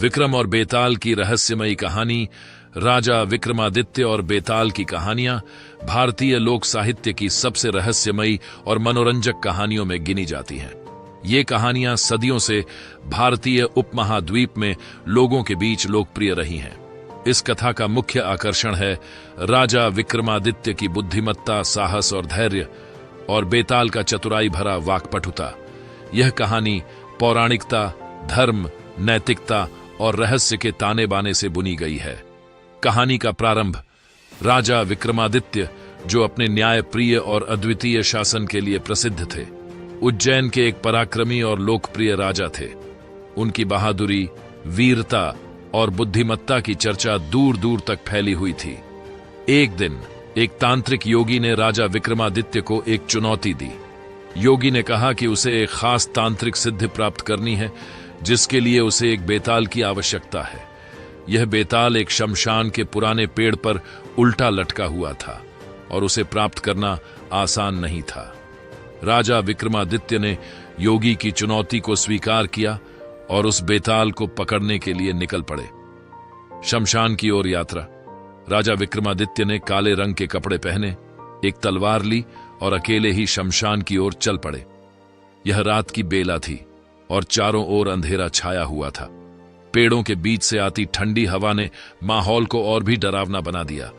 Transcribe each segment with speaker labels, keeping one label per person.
Speaker 1: विक्रम और बेताल की रहस्यमयी कहानी। राजा विक्रमादित्य और बेताल की कहानियां भारतीय लोक साहित्य की सबसे रहस्यमयी और मनोरंजक कहानियों में गिनी जाती हैं। ये कहानियां सदियों से भारतीय उपमहाद्वीप में लोगों के बीच लोकप्रिय रही हैं। इस कथा का मुख्य आकर्षण है राजा विक्रमादित्य की बुद्धिमत्ता, साहस और धैर्य, और बेताल का चतुराई भरा वाक्पटुता। यह कहानी पौराणिकता, धर्म, नैतिकता और रहस्य के ताने बाने से बुनी गई है। कहानी का प्रारंभ राजा विक्रमादित्य, जो अपने न्यायप्रिय और अद्वितीय शासन के लिए प्रसिद्ध थे, उज्जैन के एक पराक्रमी और लोकप्रिय राजा थे। उनकी बहादुरी, वीरता और बुद्धिमत्ता की चर्चा दूर दूर तक फैली हुई थी। एक दिन एक तांत्रिक योगी ने राजा विक्रमादित्य को एक चुनौती दी। योगी ने कहा कि उसे एक खास तांत्रिक सिद्धि प्राप्त करनी है, जिसके लिए उसे एक बेताल की आवश्यकता है। यह बेताल एक शमशान के पुराने पेड़ पर उल्टा लटका हुआ था और उसे प्राप्त करना आसान नहीं था। राजा विक्रमादित्य ने योगी की चुनौती को स्वीकार किया और उस बेताल को पकड़ने के लिए निकल पड़े। शमशान की ओर यात्रा। राजा विक्रमादित्य ने काले रंग के कपड़े पहने, एक तलवार ली और अकेले ही शमशान की ओर चल पड़े। यह रात की बेला थी और चारों ओर अंधेरा छाया हुआ था। पेड़ों के बीच से आती ठंडी हवा ने माहौल को और भी डरावना बना दिया।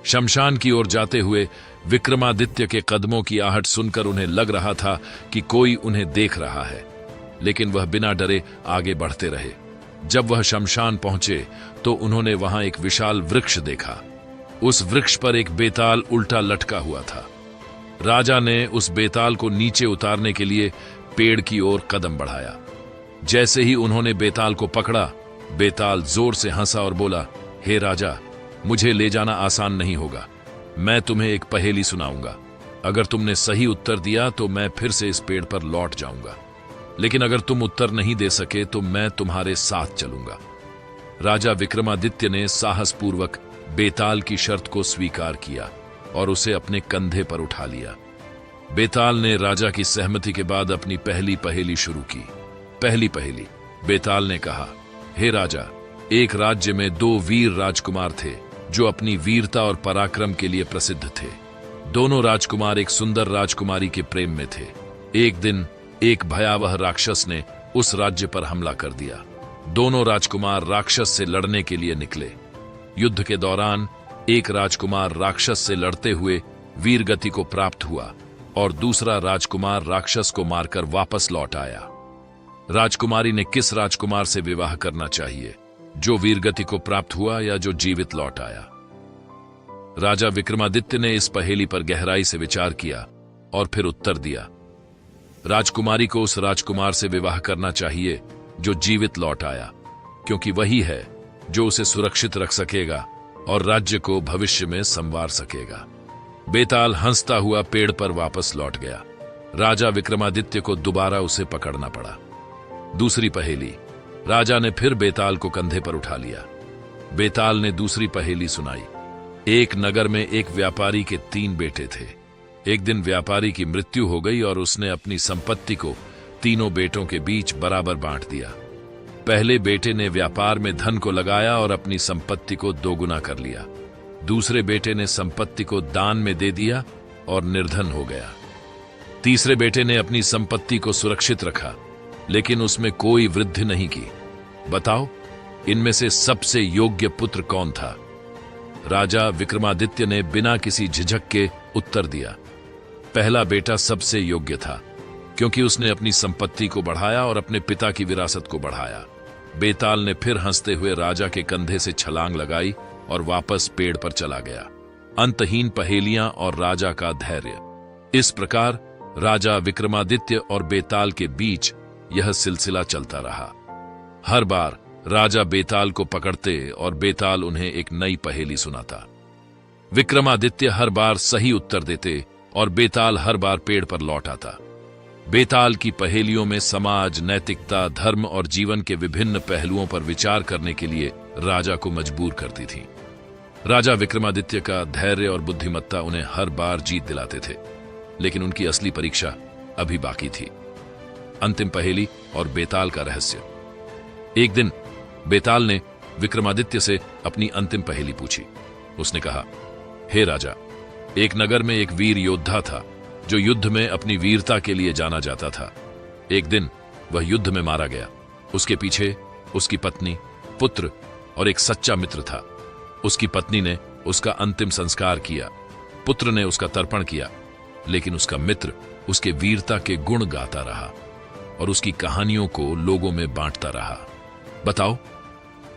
Speaker 1: शमशान की ओर जाते हुए विक्रमादित्य के कदमों की आहट सुनकर उन्हें लग रहा था कि कोई उन्हें देख रहा है, लेकिन वह बिना डरे आगे बढ़ते रहे। जब वह शमशान पहुंचे तो उन्होंने वहां एक विशाल वृक्ष देखा। उस वृक्ष पर एक बेताल उल्टा लटका हुआ था। राजा ने उस बेताल को नीचे उतारने के लिए पेड़ की ओर कदम बढ़ाया। जैसे ही उन्होंने बेताल को पकड़ा, बेताल जोर से हंसा और बोला, हे राजा, मुझे ले जाना आसान नहीं होगा। मैं तुम्हें एक पहेली सुनाऊंगा। अगर तुमने सही उत्तर दिया तो मैं फिर से इस पेड़ पर लौट जाऊंगा, लेकिन अगर तुम उत्तर नहीं दे सके तो मैं तुम्हारे साथ चलूंगा। राजा विक्रमादित्य ने साहसपूर्वक बेताल की शर्त को स्वीकार किया और उसे अपने कंधे पर उठा लिया। बेताल ने राजा की सहमति के बाद अपनी पहली पहेली शुरू की। पहली पहेली। बेताल ने कहा, हे राजा, एक राज्य में दो वीर राजकुमार थे जो अपनी वीरता और पराक्रम के लिए प्रसिद्ध थे। दोनों राजकुमार एक सुंदर राजकुमारी के प्रेम में थे। एक दिन एक भयावह राक्षस ने उस राज्य पर हमला कर दिया। दोनों राजकुमार राक्षस से लड़ने के लिए निकले। युद्ध के दौरान एक राजकुमार राक्षस से लड़ते हुए वीरगति को प्राप्त हुआ और दूसरा राजकुमार राक्षस को मारकर वापस लौट आया। राजकुमारी ने किस राजकुमार से विवाह करना चाहिए, जो वीरगति को प्राप्त हुआ या जो जीवित लौट आया? राजा विक्रमादित्य ने इस पहेली पर गहराई से विचार किया और फिर उत्तर दिया, राजकुमारी को उस राजकुमार से विवाह करना चाहिए जो जीवित लौट आया, क्योंकि वही है जो उसे सुरक्षित रख सकेगा और राज्य को भविष्य में संवार सकेगा। बेताल हंसता हुआ पेड़ पर वापस लौट गया। राजा विक्रमादित्य को दोबारा उसे पकड़ना पड़ा। दूसरी पहेली। राजा ने फिर बेताल को कंधे पर उठा लिया। बेताल ने दूसरी पहेली सुनाई। एक नगर में एक व्यापारी के 3 बेटे थे। एक दिन व्यापारी की मृत्यु हो गई और उसने अपनी संपत्ति को तीनों बेटों के बीच बराबर बांट दिया। पहले बेटे ने व्यापार में धन को लगाया और अपनी संपत्ति को दोगुना कर लिया। दूसरे बेटे ने संपत्ति को दान में दे दिया और निर्धन हो गया। तीसरे बेटे ने अपनी संपत्ति को सुरक्षित रखा, लेकिन उसमें कोई वृद्धि नहीं की। बताओ, इनमें से सबसे योग्य पुत्र कौन था? राजा विक्रमादित्य ने बिना किसी झिझक के उत्तर दिया, पहला बेटा सबसे योग्य था, क्योंकि उसने अपनी संपत्ति को बढ़ाया और अपने पिता की विरासत को बढ़ाया। बेताल ने फिर हंसते हुए राजा के कंधे से छलांग लगाई और वापस पेड़ पर चला गया। अंतहीन पहेलियां और राजा का धैर्य। इस प्रकार राजा विक्रमादित्य और बेताल के बीच यह सिलसिला चलता रहा। हर बार राजा बेताल को पकड़ते और बेताल उन्हें एक नई पहेली सुनाता। विक्रमादित्य हर बार सही उत्तर देते और बेताल हर बार पेड़ पर लौट आता। बेताल की पहेलियों में समाज, नैतिकता, धर्म और जीवन के विभिन्न पहलुओं पर विचार करने के लिए राजा को मजबूर करती थी। राजा विक्रमादित्य का धैर्य और बुद्धिमत्ता उन्हें हर बार जीत दिलाते थे, लेकिन उनकी असली परीक्षा अभी बाकी थी। अंतिम पहेली और बेताल का रहस्य। एक दिन बेताल ने विक्रमादित्य से अपनी अंतिम पहेली पूछी। उसने कहा, हे राजा, एक नगर में एक वीर योद्धा था जो युद्ध में अपनी वीरता के लिए जाना जाता था। एक दिन वह युद्ध में मारा गया। उसके पीछे उसकी पत्नी, पुत्र और एक सच्चा मित्र था। उसकी पत्नी ने उसका अंतिम संस्कार किया, पुत्र ने उसका तर्पण किया, लेकिन उसका मित्र उसके वीरता के गुण गाता रहा और उसकी कहानियों को लोगों में बांटता रहा। बताओ,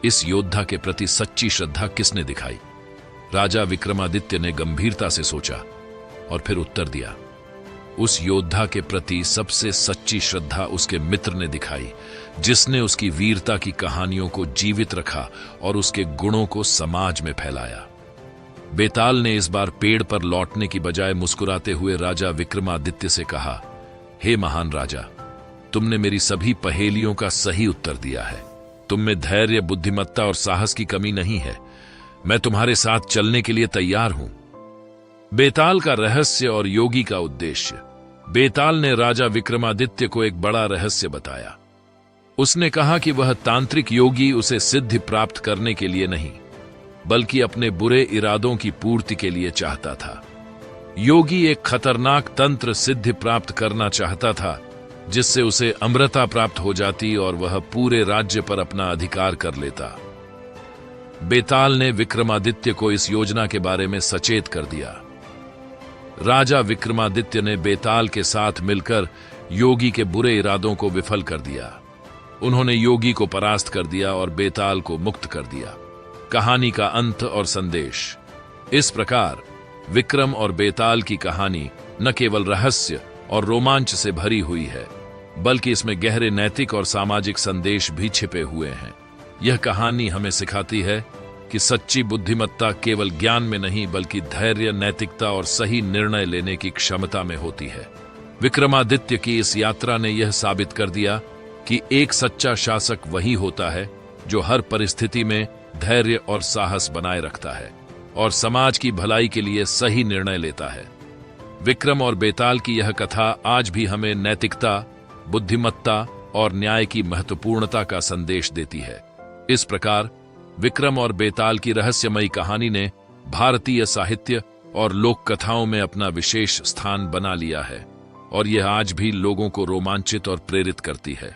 Speaker 1: इस योद्धा के प्रति सच्ची श्रद्धा किसने दिखाई? राजा विक्रमादित्य ने गंभीरता से सोचा और फिर उत्तर दिया, उस योद्धा के प्रति सबसे सच्ची श्रद्धा उसके मित्र ने दिखाई, जिसने उसकी वीरता की कहानियों को जीवित रखा और उसके गुणों को समाज में फैलाया। बेताल ने इस बार पेड़ पर लौटने की बजाय मुस्कुराते हुए राजा विक्रमादित्य से कहा, हे महान राजा, तुमने मेरी सभी पहेलियों का सही उत्तर दिया है। तुम में धैर्य, बुद्धिमत्ता और साहस की कमी नहीं है। मैं तुम्हारे साथ चलने के लिए तैयार हूं। बेताल का रहस्य और योगी का उद्देश्य। बेताल ने राजा विक्रमादित्य को एक बड़ा रहस्य बताया। उसने कहा कि वह तांत्रिक योगी उसे सिद्धि प्राप्त करने के लिए नहीं, बल्कि अपने बुरे इरादों की पूर्ति के लिए चाहता था। योगी एक खतरनाक तंत्र सिद्धि प्राप्त करना चाहता था, जिससे उसे अमरता प्राप्त हो जाती और वह पूरे राज्य पर अपना अधिकार कर लेता। बेताल ने विक्रमादित्य को इस योजना के बारे में सचेत कर दिया। राजा विक्रमादित्य ने बेताल के साथ मिलकर योगी के बुरे इरादों को विफल कर दिया। उन्होंने योगी को परास्त कर दिया और बेताल को मुक्त कर दिया। कहानी का अंत और संदेश। इस प्रकार विक्रम और बेताल की कहानी न केवल रहस्य और रोमांच से भरी हुई है, बल्कि इसमें गहरे नैतिक और सामाजिक संदेश भी छिपे हुए हैं। यह कहानी हमें सिखाती है कि सच्ची बुद्धिमत्ता केवल ज्ञान में नहीं, बल्कि धैर्य, नैतिकता और सही निर्णय लेने की क्षमता में होती है। विक्रमादित्य की इस यात्रा ने यह साबित कर दिया कि एक सच्चा शासक वही होता है जो हर परिस्थिति में धैर्य और साहस बनाए रखता है और समाज की भलाई के लिए सही निर्णय लेता है। विक्रम और बेताल की यह कथा आज भी हमें नैतिकता, बुद्धिमत्ता और न्याय की महत्वपूर्णता का संदेश देती है। इस प्रकार विक्रम और बेताल की रहस्यमयी कहानी ने भारतीय साहित्य और लोक कथाओं में अपना विशेष स्थान बना लिया है और यह आज भी लोगों को रोमांचित और प्रेरित करती है।